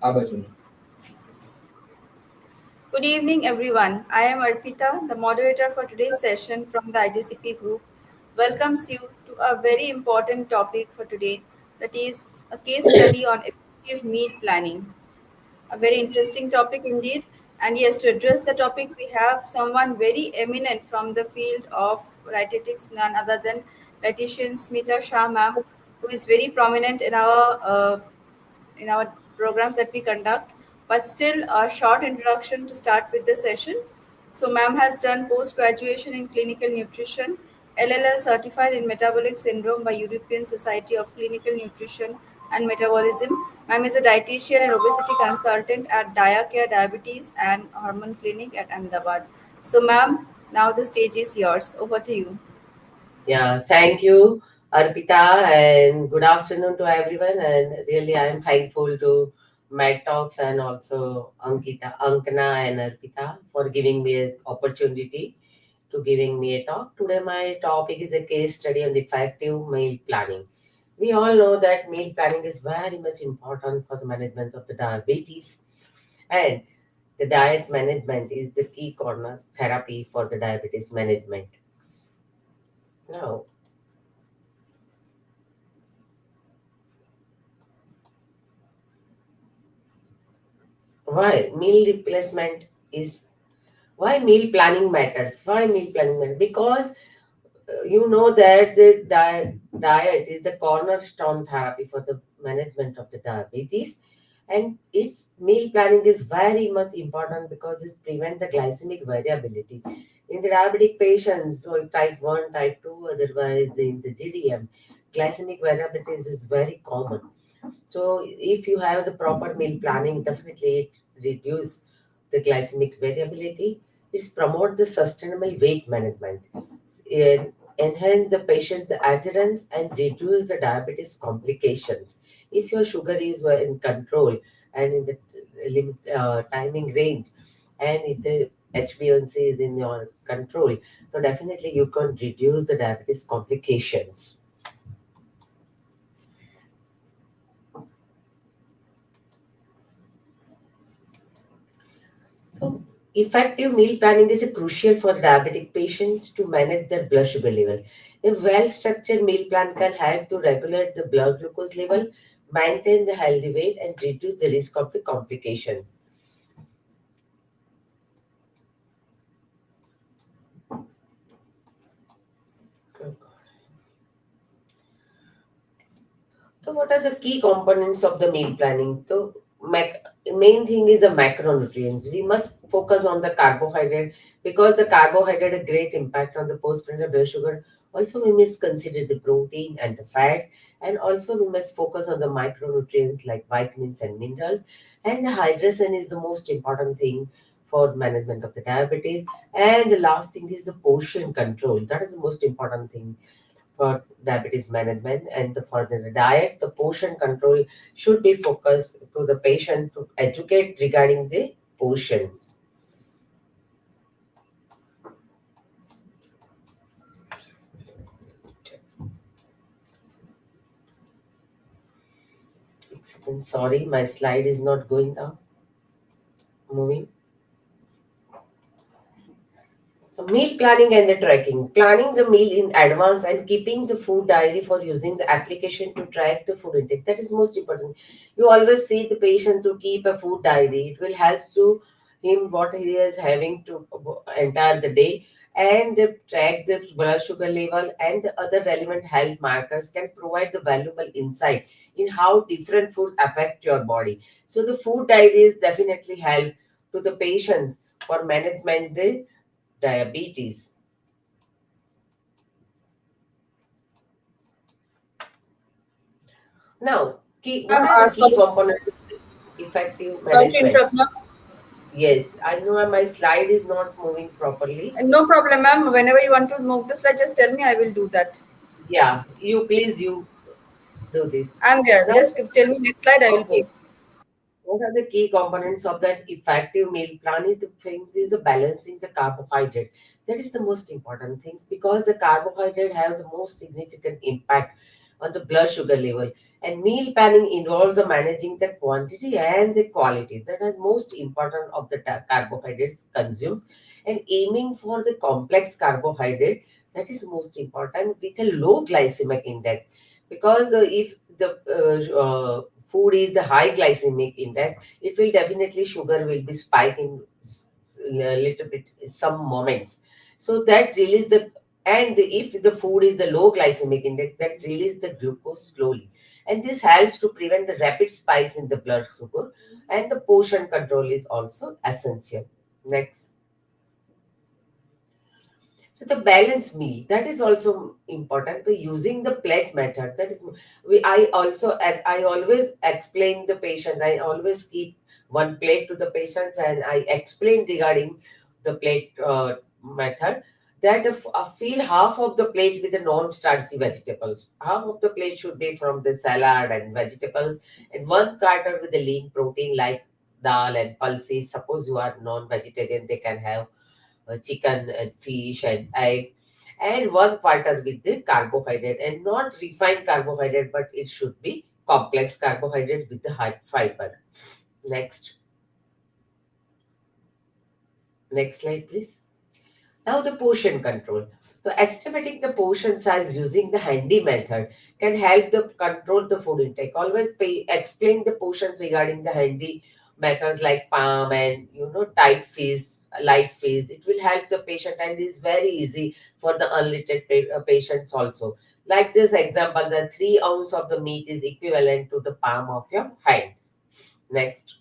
आवाज Good evening, everyone. I am Arpita, the moderator for today's session from the IDCP group. Welcomes you to a very important topic for today, that is a case study on effective meal planning. A very interesting topic indeed. And yes, to address the topic, we have someone very eminent from the field of dietetics, none other than dietitian Smita Shah ma'am, who is very prominent in our programs that we conduct. But still, a short introduction to start with the session. So, ma'am has done post graduation in clinical nutrition, LLL certified in metabolic syndrome by European Society of Clinical Nutrition and Metabolism. Ma'am is a dietitian and obesity consultant at Diacare Diabetes and Hormone Clinic at Ahmedabad. So, ma'am, now the stage is yours. Over to you. Yeah, thank you, Arpita, and good afternoon to everyone. And really, I am thankful to Mad Talks and also Ankana, and Arpita for giving me an opportunity to giving me a talk. Today, my topic is a case study on the effective meal planning. We all know that meal planning is very much important for the management of the diabetes, and the diet management is the key corner therapy for the diabetes management. Now, why meal replacement is why meal planning matters? Why meal planning matters? Because you know that the diet is the cornerstone therapy for the management of the diabetes, and its meal planning is very much important because it prevents the glycemic variability in the diabetic patients. So type 1, type 2, otherwise in the GDM, glycemic variability is very common. So if you have the proper meal planning, definitely it reduce the glycemic variability. It's promote the sustainable weight management, and enhance the patient adherence and reduce the diabetes complications. If your sugar is in control and in the timing range, and if the HbA1c is in your control, so definitely you can reduce the diabetes complications. So, effective meal planning is crucial for diabetic patients to manage their blood sugar level. A well structured meal plan can help to regulate the blood glucose level, maintain the healthy weight, and reduce the risk of the complications. So, what are the key components of the meal planning? So, main thing is the macronutrients. We must focus on the carbohydrate because the carbohydrate has great impact on the postprandial blood sugar. Also, we must consider the protein and the fats, and also we must focus on the micronutrients like vitamins and minerals. And the hydration is the most important thing for management of the diabetes. And the last thing is the portion control. That is the most important thing for diabetes management. And for the diet, the portion control should be focused to the patient to educate regarding the portions. Sorry, my slide is not going down, moving. So meal planning and the tracking. Planning the meal in advance and keeping the food diary for using the application to track the food intake. That is most important. You always see the patient to keep a food diary. It will help to him what he is having to entire the day, and track the blood sugar level and the other relevant health markers can provide the valuable insight in how different foods affect your body. So the food diaries definitely help to the patients for management the diabetes. Now, what Ma'am, are the key sorry, components of effective sorry to management? interrupt, ma'am. Yes, I know my slide is not moving properly. No problem, ma'am. Whenever you want to move the slide, just tell me. I will do that. Yeah, you do this. I'm there. Now, Just tell me next slide. I will okay. go. What are the key components of that effective meal plan? Is the things is the balancing the carbohydrate. That is the most important things because the carbohydrate have the most significant impact on the blood sugar level. And meal planning involves the managing the quantity and the quality that is most important of the carbohydrates consumed, and aiming for the complex carbohydrate that is most important with a low glycemic index. Because if the food is the high glycemic index, it will definitely sugar will be spiking a little bit some moments. So that release the, and if the food is the low glycemic index, that release the glucose slowly, and this helps to prevent the rapid spikes in the blood sugar. And the portion control is also essential. Next. So the balanced meal, that is also important. So using the plate method, that is, I always explain the patient. I always keep one plate to the patients, and I explain regarding the plate method. That if fill half of the plate with the non-starchy vegetables, half of the plate should be from the salad and vegetables, and one quarter with the lean protein like dal and pulses. Suppose you are non-vegetarian, they can have chicken and fish and egg, and one quarter with the carbohydrate, and not refined carbohydrate, but it should be complex carbohydrate with the high fiber. Next. Next slide, please. Now the portion control. So estimating the portion size using the handy method can help the control the food intake. Always explain the portions regarding the handy methods like palm and tight feast, light feast. It will help the patient, and is very easy for the unliterate patients also. Like this example, the 3 ounce of the meat is equivalent to the palm of your hand. Next.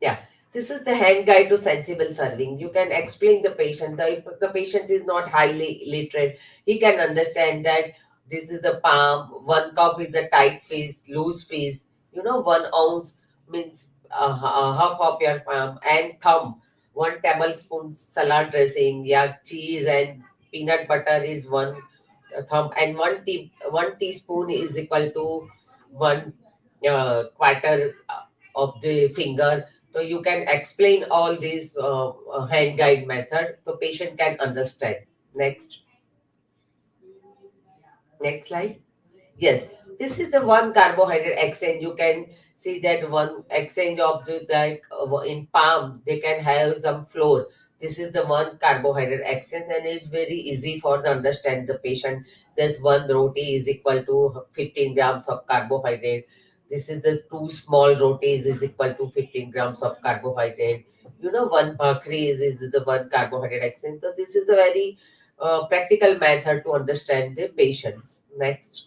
Yeah, this is the hand guide to sensible serving. You can explain the patient. If the patient is not highly literate, he can understand that this is the palm, 1 cup is the tight fish, loose fish. 1 ounce means half of your palm, and thumb, 1 tablespoon salad dressing, yeah, cheese and peanut butter is one thumb, and one teaspoon is equal to one quarter of the finger. So you can explain all these hand guide method so patient can understand. Next. Next slide. Yes, this is the one carbohydrate exchange. You can see that one exchange of the, like in palm, they can have some flour. This is the one carbohydrate exchange, and it's very easy for the understand the patient. This one roti is equal to 15 grams of carbohydrate. This is the two small rotis is equal to 15 grams of carbohydrate. One bhakri is the one carbohydrate exchange. So this is a very practical method to understand the patients. Next.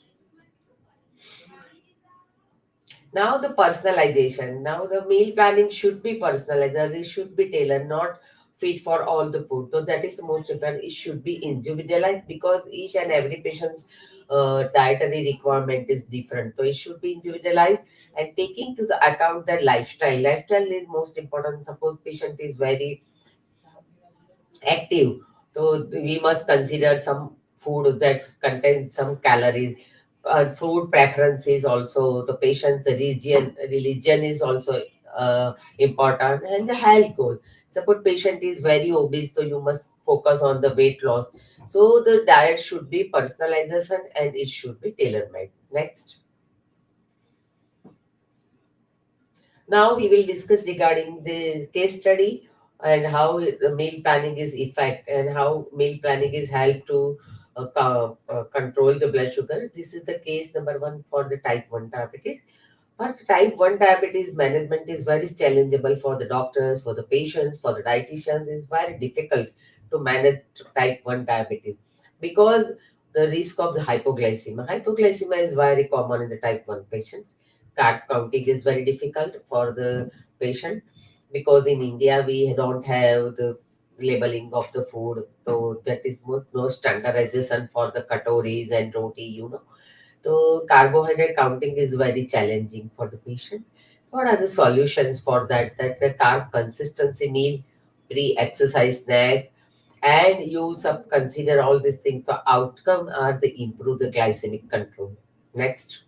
Now the personalization. Now the meal planning should be personalized. Or it should be tailored, not fit for all the food. So that is the most important. It should be individualized because each and every patient's dietary requirement is different. So it should be individualized and taking to the account their lifestyle. Lifestyle is most important. Suppose patient is very active, so we must consider some food that contains some calories. Food preferences also, the patient's religion is also important, and the health goal. Suppose patient is very obese, so you must focus on the weight loss. So the diet should be personalization, and it should be tailor made. Next. Now we will discuss regarding the case study and how the meal planning is effect, and how meal planning is help to control the blood sugar. This is the case number one for the type 1 diabetes. But type 1 diabetes management is very challengeable for the doctors, for the patients, for the dietitians. It's very difficult to manage type 1 diabetes because the risk of the hypoglycemia. Hypoglycemia is very common in the type 1 patients. Carb counting is very difficult for the patient because in India we don't have the labeling of the food. So that is no standardization for the katoris and roti. So carbohydrate counting is very challenging for the patient. What are the solutions for that? That the carb consistency meal, pre-exercise snacks, and you consider all these things. The outcome are the improve the glycemic control. Next.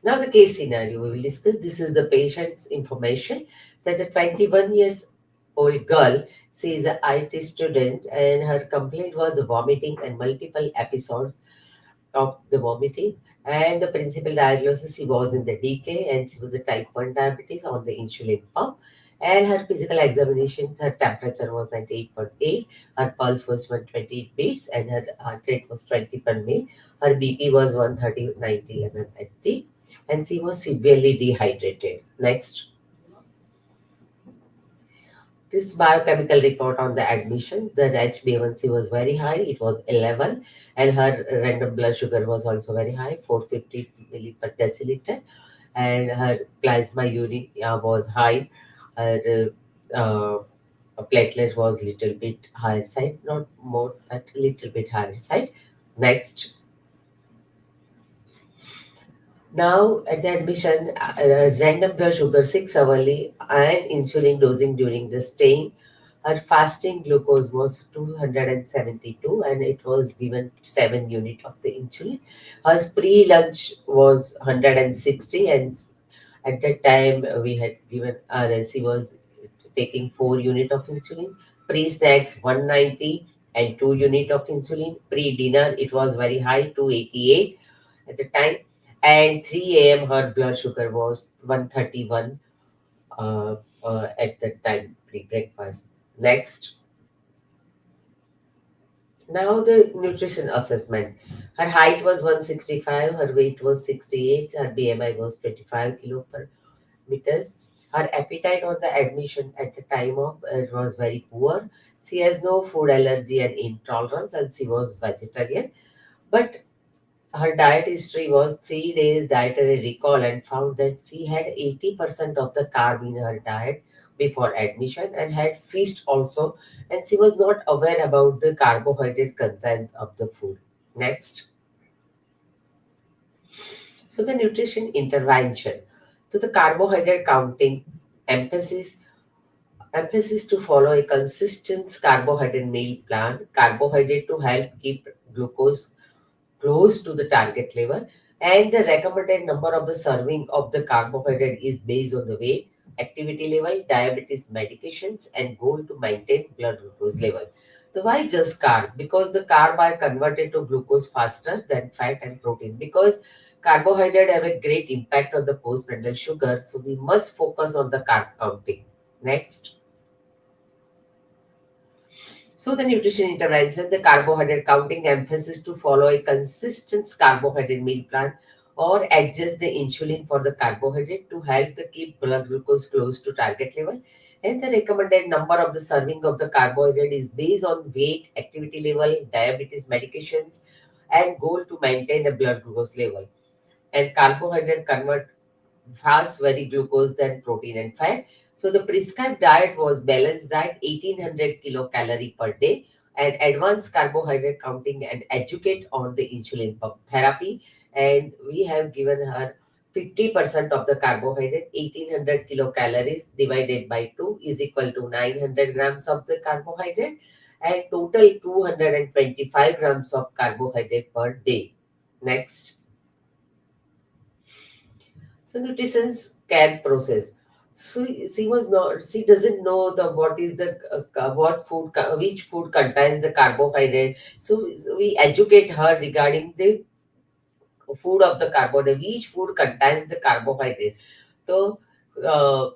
Now the case scenario we will discuss. This is the patient's information that the 21 years old girl. She is an IT student, and her complaint was vomiting and multiple episodes of the vomiting. And the principal diagnosis, she was in the decay and she was a type 1 diabetes on the insulin pump. And her physical examinations, her temperature was 98.8, her pulse was 128 beats, and her heart rate was 20 per minute. Her BP was 130/90 mmHg, and she was severely dehydrated. Next. This biochemical report on the admission, the HbA1c was very high, it was 11, and her random blood sugar was also very high, 450 milli per deciliter, and her plasma urea was high, her platelet was little bit higher side, not more, but little bit higher side. Next. Now, at the admission, random blood sugar 6 hourly and insulin dosing during the stay. Her fasting glucose was 272 and it was given 7 unit of the insulin. Her pre-lunch was 160 and at that time we had given she was taking 4 unit of insulin. Pre-snacks 190 and 2 unit of insulin. Pre-dinner it was very high, 288 at the time, and 3 a.m. her blood sugar was 131 at the time pre-breakfast. Next, now the nutrition assessment. Her height was 165, her weight was 68, her BMI was 25 kilo per meters. Her appetite on the admission at the time of it was very poor. She has no food allergy and intolerance, and she was vegetarian. But her diet history was 3 days dietary recall and found that she had 80% of the carb in her diet before admission and had fish also, and she was not aware about the carbohydrate content of the food. Next. So the nutrition intervention. So the carbohydrate counting emphasis emphasis to follow a consistent carbohydrate meal plan, carbohydrate to help keep glucose close to the target level, and the recommended number of the serving of the carbohydrate is based on the weight, activity level, diabetes medications, and goal to maintain blood glucose level. The why just carb? Because the carb are converted to glucose faster than fat and protein. Because carbohydrate have a great impact on the postprandial sugar, so we must focus on the carb counting. Next. So the nutrition intervention, the carbohydrate counting emphasis to follow a consistent carbohydrate meal plan or adjust the insulin for the carbohydrate to help the keep blood glucose close to target level. And the recommended number of the serving of the carbohydrate is based on weight, activity level, diabetes medications, and goal to maintain a blood glucose level. And carbohydrate convert fast very glucose than protein and fat. So the prescribed diet was balanced diet 1800 kilocalorie per day and advanced carbohydrate counting and educate on the insulin pump therapy. And we have given her 50% of the carbohydrate 1800 kilocalories divided by 2 is equal to 900 grams of the carbohydrate and total 225 grams of carbohydrate per day. Next. So nutrition's care process. So she was not. She doesn't know the what is the what food which food contains the carbohydrate. So we educate her regarding the food of the carbohydrate. Which food contains the carbohydrate. So, uh,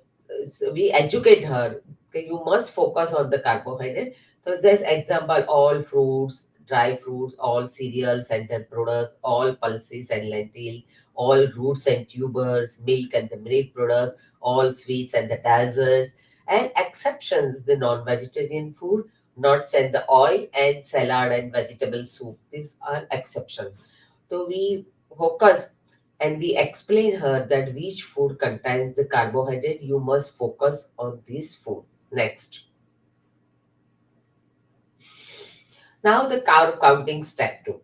so we educate her. Okay, you must focus on the carbohydrate. So there's example all fruits, dry fruits, all cereals and their products, all pulses and lentil, all roots and tubers, milk and the milk product, all sweets and the desserts, and exceptions the non-vegetarian food, nuts and the oil, and salad and vegetable soup. These are exceptions. So we focus and we explain her that which food contains the carbohydrate, you must focus on this food. Next. Now the carb counting step 2.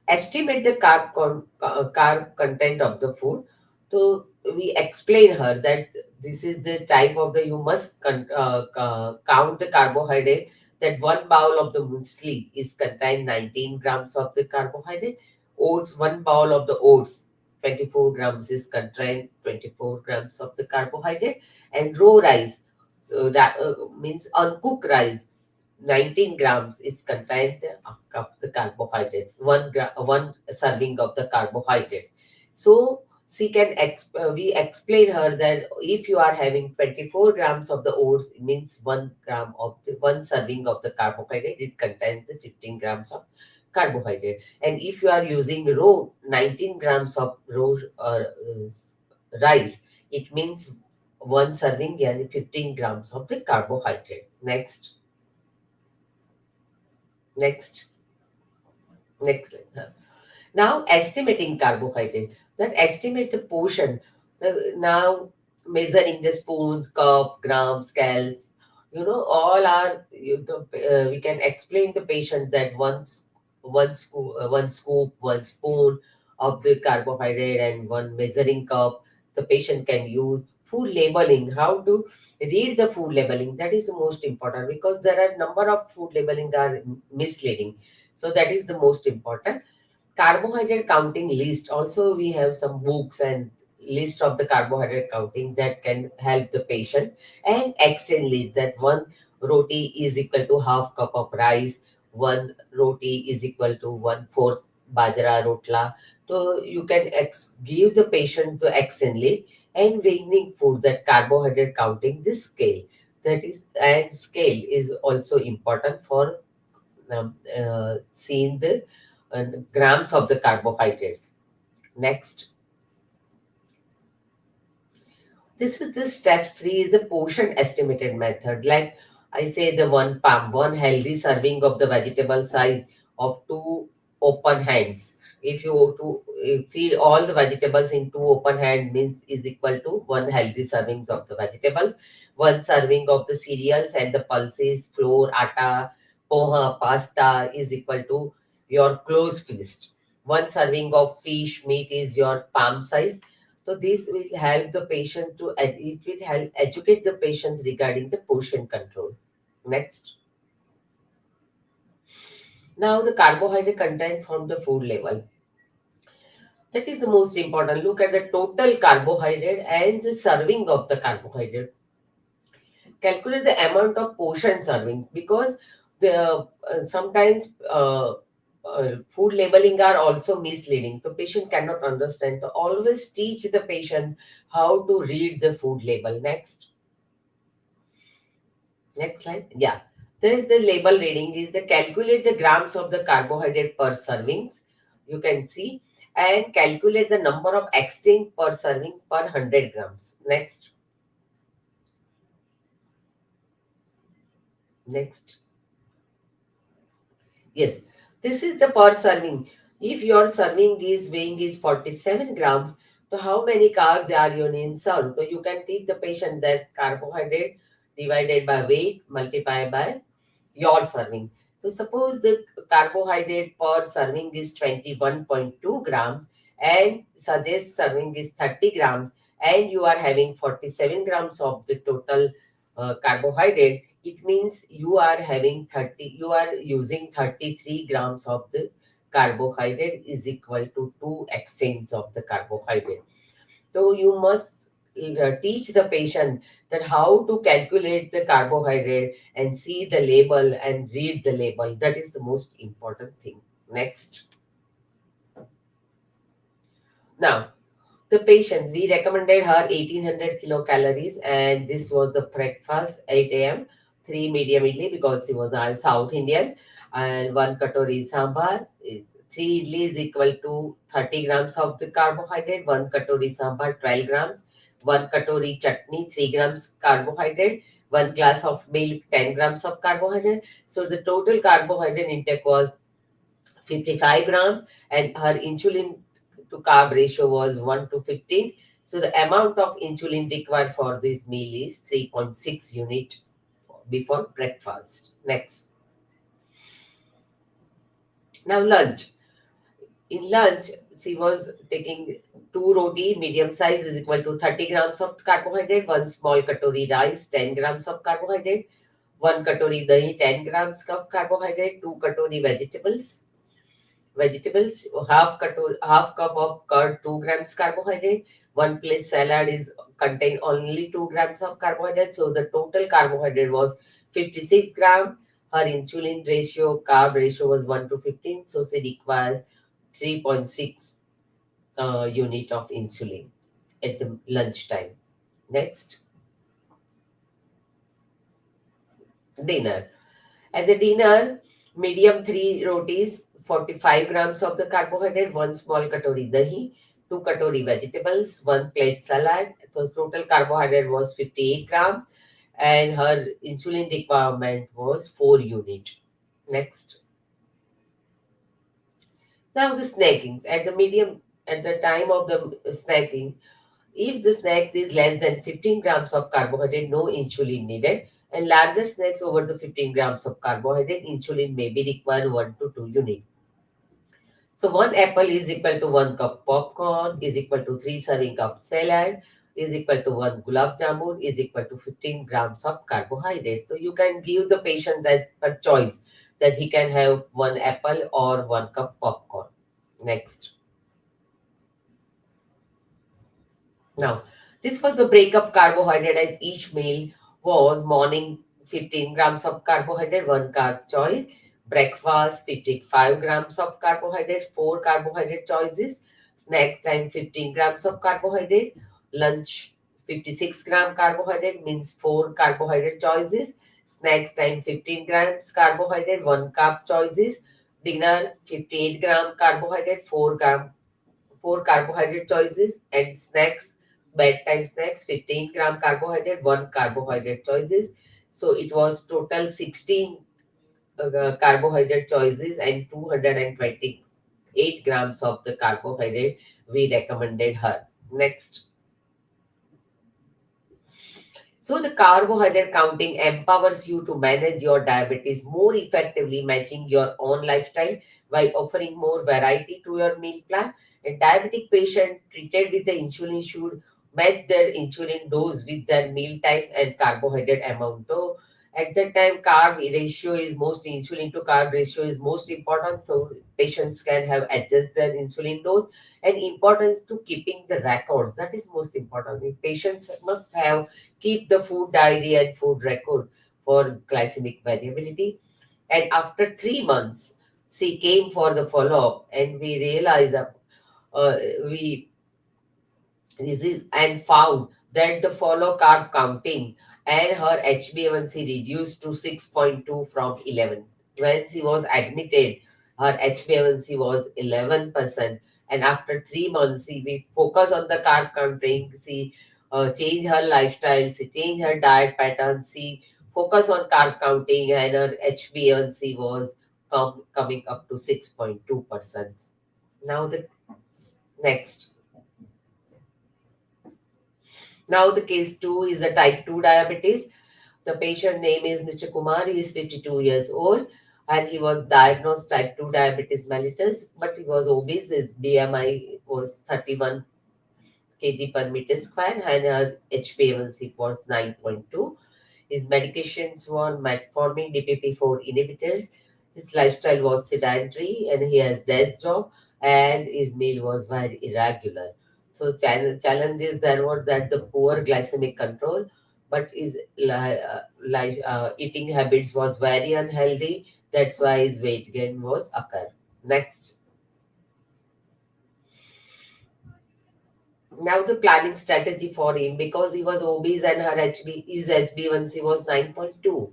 Estimate the carb content of the food. So we explain her that this is the type of the you must count the carbohydrate, that one bowl of the muesli is contain 19 grams of the carbohydrate. Oats, one bowl of the oats 24 grams is contain 24 grams of the carbohydrate, and raw rice So that means uncooked rice 19 grams is contained of the carbohydrate, one serving of the carbohydrates. So we explain her that if you are having 24 grams of the oats, it means 1 gram of one serving of the carbohydrate, it contains the 15 grams of carbohydrate. And if you are using raw 19 grams of raw rice, it means one serving and 15 grams of the carbohydrate. Next, next. Now estimating carbohydrate. That estimate the portion. Now measuring the spoons, cup, grams, scales. All are we can explain the patient that one scoop, one spoon of the carbohydrate and one measuring cup. The patient can use food labeling. How to read the food labeling? That is the most important because there are number of food labeling are misleading. So that is the most important. Carbohydrate counting list, also we have some books and list of the carbohydrate counting that can help the patient. And exchange list, that one roti is equal to half cup of rice, one roti is equal to 1/4 bajra rotla. So you can give the patients the exchange list. And weighing food, that carbohydrate counting, this scale, that is, and scale is also important for seeing the grams of the carbohydrates. Next, this is the step three is the portion estimated method. Like I say, the one palm, one healthy serving of the vegetable size of two open hands. If you to fill all the vegetables in two open hand means is equal to one healthy servings of the vegetables. One serving of the cereals and the pulses, flour, atta, poha, pasta is equal to your close fist. One serving of fish meat is your palm size. So this will help the patient it will help educate the patients regarding the portion control. Next. Now the carbohydrate content from the food level. That is the most important. Look at the total carbohydrate and the serving of the carbohydrate. Calculate the amount of portion serving because the sometimes food labeling are also misleading. The patient cannot understand. So always teach the patient how to read the food label. Next slide. Yeah. There's the label reading is the calculate the grams of the carbohydrate per servings. You can see and calculate the number of exchange per serving per 100 grams. Next. Yes, this is the per serving. If your serving is weighing is 47 grams, so how many carbs are you in serve? So you can teach the patient that carbohydrate divided by weight multiplied by your serving. So suppose the carbohydrate per serving is 21.2 grams and suggest serving is 30 grams and you are having 47 grams of the total carbohydrate, it means you are using 33 grams of the carbohydrate is equal to 2 exchange of the carbohydrate. So you must teach the patient that how to calculate the carbohydrate and see the label and read the label. That is the most important thing. Next. Now, the patient, we recommended her 1800 kilocalories, and this was the breakfast 8 a.m. 3 medium idli because she was a South Indian, and one katori sambar. Three idli is equal to 30 grams of the carbohydrate, one katori sambar 12 grams, one katori chutney 3 grams carbohydrate, one glass of milk 10 grams of carbohydrate. So the total carbohydrate intake was 55 grams and her insulin to carb ratio was 1 to 15. So the amount of insulin required for this meal is 3.6 unit before breakfast. Next. Now lunch. In lunch, she was taking two roti, medium size is equal to 30 grams of carbohydrate, one small katori rice, 10 grams of carbohydrate, one katori dahi, 10 grams of carbohydrate, two katori vegetables, half cup of curd, 2 grams carbohydrate, one place salad is contained only 2 grams of carbohydrate. So the total carbohydrate was 56 gram. Her insulin ratio, carb ratio was 1 to 15. So she requires 3.6 unit of insulin at the lunchtime. Next, dinner. At the dinner, medium 3 rotis, 45 grams of the carbohydrate, 1 small katori dahi, 2 katori vegetables, 1 plate salad. So total carbohydrate was 58 grams and her insulin requirement was 4 unit. Next. Now the snackings. At the time of the snacking, if the snacks is less than 15 grams of carbohydrate, no insulin needed. And larger snacks over the 15 grams of carbohydrate, insulin may be required 1 to 2 units. So 1 apple is equal to 1 cup popcorn, is equal to 3 serving cup salad, is equal to 1 gulab jamun, is equal to 15 grams of carbohydrate. So you can give the patient that a choice that he can have 1 apple or 1 cup popcorn. Next. Now, this was the breakup carbohydrate at each meal was morning 15 grams of carbohydrate, 1 carb choice, breakfast 55 grams of carbohydrate, 4 carbohydrate choices, snack time 15 grams of carbohydrate, lunch 56 gram carbohydrate means 4 carbohydrate choices, snacks time 15 grams carbohydrate, 1 carb choices, dinner 58 gram carbohydrate, 4 carbohydrate choices, and snacks, bedtime snacks, 15 gram carbohydrate, 1 carbohydrate choices. So it was total 16 carbohydrate choices and 228 grams of the carbohydrate we recommended her. Next. So the carbohydrate counting empowers you to manage your diabetes more effectively, matching your own lifestyle while offering more variety to your meal plan. A diabetic patient treated with the insulin should match their insulin dose with their meal type and carbohydrate amount. So at that time, carb ratio is most insulin to carb ratio is most important. So patients can have adjust their insulin dose and importance to keeping the record. That is most important. Patients must have keep the food diary and food record for glycemic variability. And after 3 months, she came for the follow up, and we realized that we and found that the follow carb counting and her HbA1c reduced to 6.2 from 11. When she was admitted, her HbA1c was 11%. And after 3 months, we focus on the carb counting. She changed her lifestyle, she changed her diet pattern, she focused on carb counting, and her HbA1c was coming up to 6.2%. Now, the next. Now the case 2 is a type 2 diabetes. The patient name is Mr. Kumar. He is 52 years old and he was diagnosed type 2 diabetes mellitus, but he was obese. His BMI was 31 kg per meter square and her HbA1c was 9.2. His medications were metformin, DPP-4 inhibitors. His lifestyle was sedentary and he has desk job and his meal was very irregular. So challenges there were that the poor glycemic control, but his eating habits was very unhealthy. That's why his weight gain was occur. Next. Now the planning strategy for him because he was obese and his HB1C was 9.2.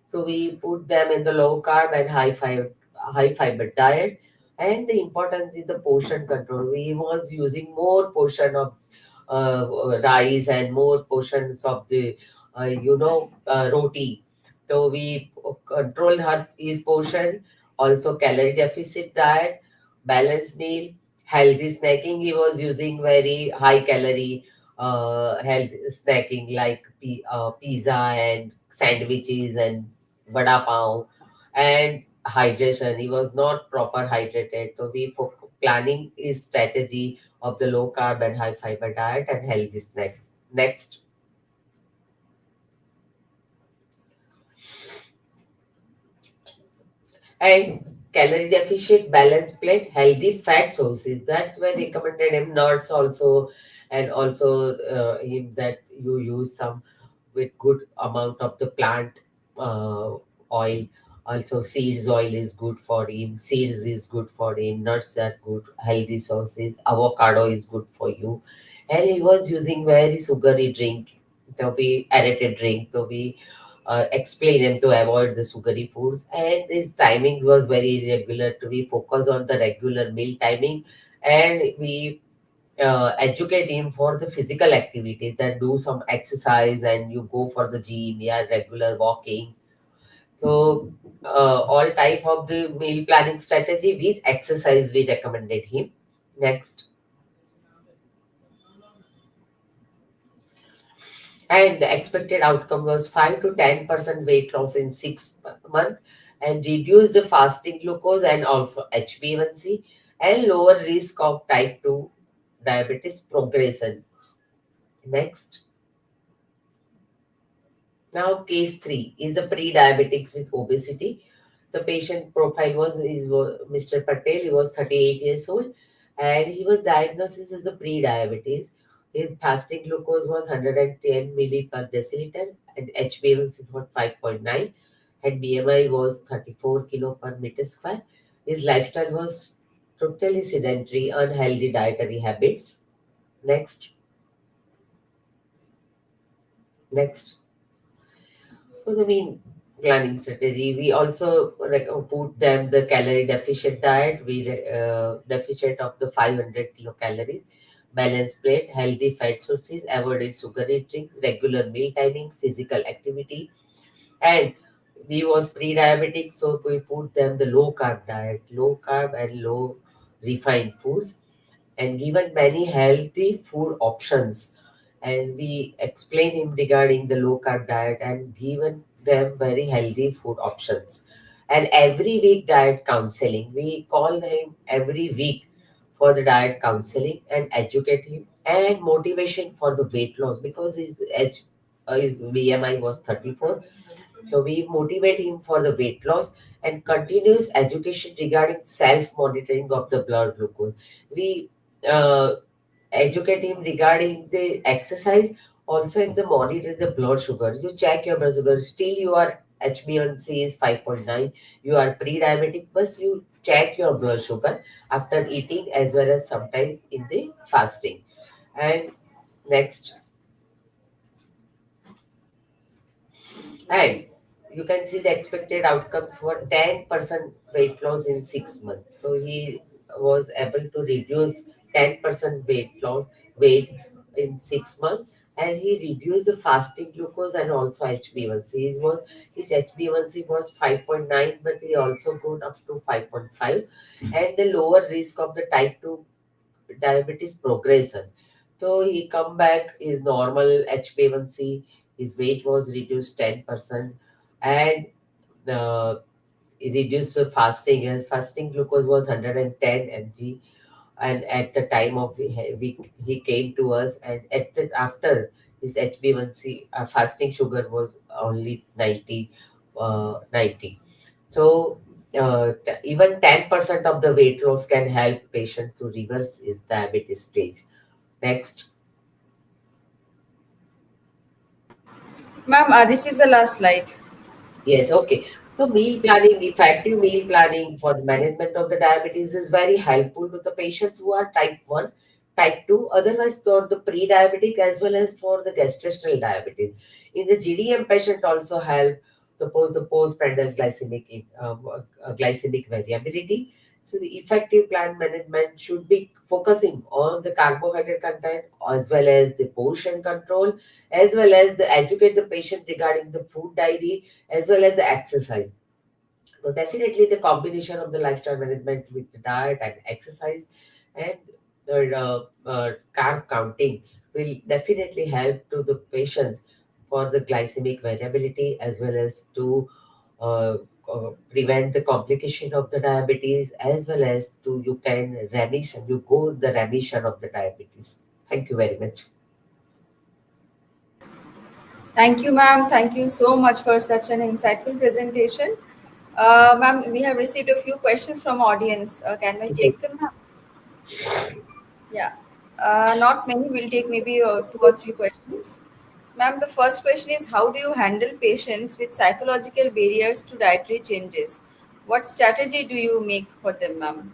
So we put them in the low carb and high fiber diet. And the importance is the portion control. We was using more portion of rice and more portions of the roti. So we control his portion, also calorie deficit diet, balanced meal, healthy snacking. He was using very high calorie health snacking like pizza and sandwiches and vada pav and hydration. He was not proper hydrated. So we for planning his strategy of the low carb and high fiber diet and healthy snacks. Next. And calorie deficit, balanced plate, healthy fat sources. That's why recommended him nuts also and also him that you use some with good amount of the plant uh, oil. Also seeds oil is good for him, seeds is good for him, nuts are good, healthy sources, avocado is good for you. And he was using very sugary drink, to be aerated drink, to be explain him to avoid the sugary foods, and his timing was very irregular, to be focused on the regular meal timing. And we educate him for the physical activity, that do some exercise and you go for the gym, yeah, regular walking. So all type of the meal planning strategy with exercise we recommended him. Next. And the expected outcome was 5 to 10% weight loss in 6 months, and reduce the fasting glucose and also HbA1c, and lower risk of type 2 diabetes progression. Next. Now, case 3 is the pre-diabetics with obesity. The patient profile was Mr. Patel. He was 38 years old, and he was diagnosed as the pre-diabetes. His fasting glucose was 110 milli per deciliter, and HbA1c was 5.9, and BMI was 34 kilo per meter square. His lifestyle was totally sedentary, unhealthy dietary habits. Next, next. So the mean planning strategy, we also put them the calorie deficient diet. We deficient of the 500 kilocalories, balanced plate, healthy fat sources, avoided sugary drinks, regular meal timing, physical activity, and we was pre-diabetic, so we put them the low carb diet, low carb and low refined foods, and given many healthy food options. And we explain him regarding the low carb diet and given them very healthy food options. And every week diet counseling, we call him every week for the diet counseling and educate him, and motivation for the weight loss, because his BMI was 34. So we motivate him for the weight loss and continuous education regarding self monitoring of the blood glucose. We uh, educate him regarding the exercise, also in the monitor the blood sugar. You check your blood sugar, still your HbA1c is 5.9, you are pre-diabetic, but you check your blood sugar after eating as well as sometimes in the fasting. And next, and you can see the expected outcomes were 10% weight loss in 6 months. So he was able to reduce 10% weight in 6 months, and he reduced the fasting glucose and also HbA1c. His HbA1c was 5.9, but he also gone up to 5.5, and the lower risk of the type 2 diabetes progression. So he come back his normal HbA1c, his weight was reduced 10%, and uh, he reduced the fasting. His fasting glucose was 110 mg, and at the time of he came to us, and after his HbA1c fasting sugar was only 90. So even 10% of the weight loss can help patients to reverse his diabetes stage. Next. Ma'am, this is the last slide. Yes, okay. So meal planning, effective meal planning for the management of the diabetes is very helpful to the patients who are type 1, type 2, otherwise for the pre-diabetic as well as for the gestational diabetes. In the GDM patient also help the postprandial glycemic variability. So the effective plan management should be focusing on the carbohydrate content as well as the portion control, as well as the educate the patient regarding the food diary as well as the exercise. So definitely the combination of the lifestyle management with the diet and exercise and the carb counting will definitely help to the patients for the glycemic variability as well as to uh, prevent the complication of the diabetes, as well as to you can remission, you go the remission of the diabetes. Thank you very much. Thank you, ma'am. Thank you so much for such an insightful presentation. Ma'am, we have received a few questions from audience. Can I Okay. take them, ma'am? Yeah. Not many, will take maybe two or three questions. Ma'am, the first question is, how do you handle patients with psychological barriers to dietary changes? What strategy do you make for them, ma'am?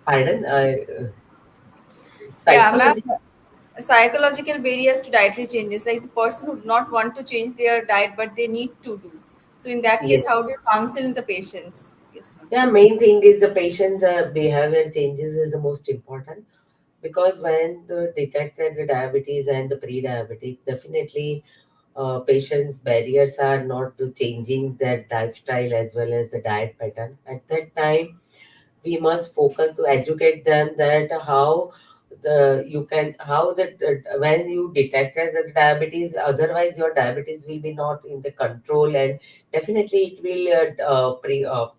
Pardon? Yeah, ma'am. Psychology? Psychological barriers to dietary changes, like the person who do not want to change their diet but they need to do. So in that case, Yes. how do you counsel the patients? Yes, ma'am. Yeah, main thing is the patient's behavior changes is the most important, because when the detected the diabetes and the pre-diabetic, definitely patients' barriers are not to changing their lifestyle as well as the diet pattern. At that time, we must focus to educate them that how the you can how that when you detected the diabetes, otherwise your diabetes will be not in the control, and definitely it will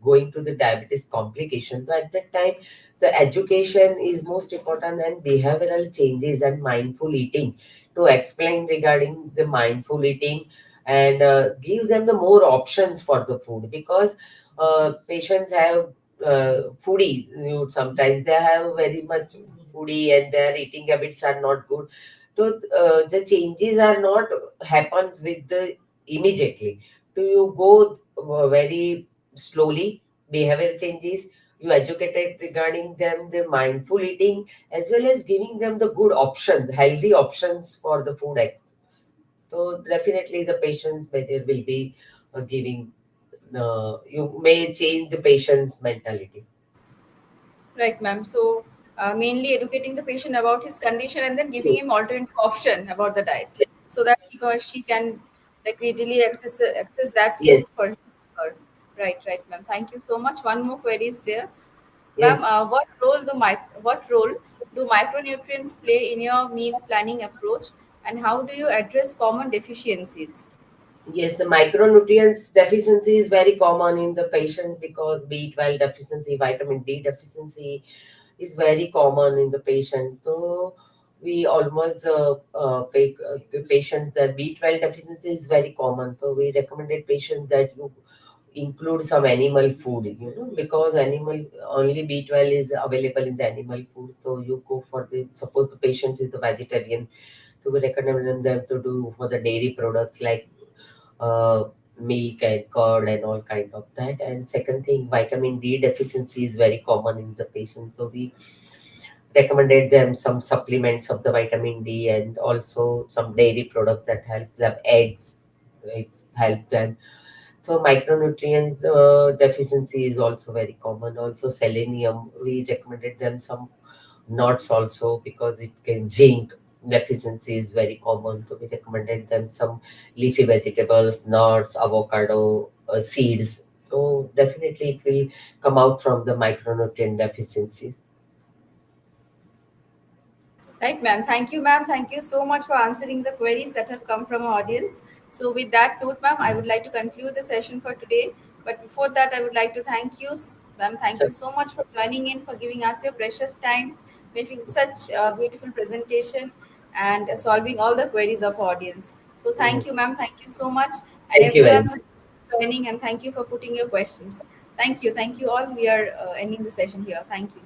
going to the diabetes complication. So at that time, the education is most important, and behavioral changes and mindful eating, to explain regarding the mindful eating, and give them the more options for the food, because patients have foodie. Sometimes they have very much foodie and their eating habits are not good. So the changes are not happens with the immediately. Do you go very slowly? Behavior changes. You educated regarding them the mindful eating, as well as giving them the good options, healthy options for the food. So definitely the patient's behavior will be giving. You may change the patient's mentality. Right, ma'am. So mainly educating the patient about his condition and then giving him alternative option about the diet, so that he or she can like readily access that food Yes, for him or her. Right, right, ma'am. Thank you so much. One more query is there, ma'am. yes, What role do micronutrients play in your meal planning approach, and how do you address common deficiencies? yes. The micronutrients deficiency is very common in the patient, because B12 deficiency, vitamin D deficiency is very common in the patient. So we almost patient that B12 deficiency is very common. So we recommended patients that you include some animal food, because animal only B12 is available in the animal food. So you go for the suppose the patient is the vegetarian, so we recommend them to do for the dairy products like uh, milk and curd and all kind of that. And second thing, vitamin D deficiency is very common in the patient. So we recommended them some supplements of the vitamin D, and also some dairy product that help them, eggs help them. So micronutrients deficiency is also very common. Also selenium, we recommended them some nuts also, because it can zinc deficiency is very common. So we recommended them some leafy vegetables, nuts, avocado, seeds. So definitely it will come out from the micronutrient deficiency. Right, ma'am. Thank you, ma'am. Thank you so much for answering the queries that have come from our audience. So, with that note, ma'am, I would like to conclude the session for today. But before that, I would like to thank you, ma'am. Thank you Sure. so much for joining in, for giving us your precious time, making such a beautiful presentation, and solving all the queries of our audience. So, Mhm. thank you, ma'am. Thank you so much, and Thank you very everyone, much. thank you for joining, and thank you for putting your questions. Thank you. Thank you all. We are ending the session here. Thank you.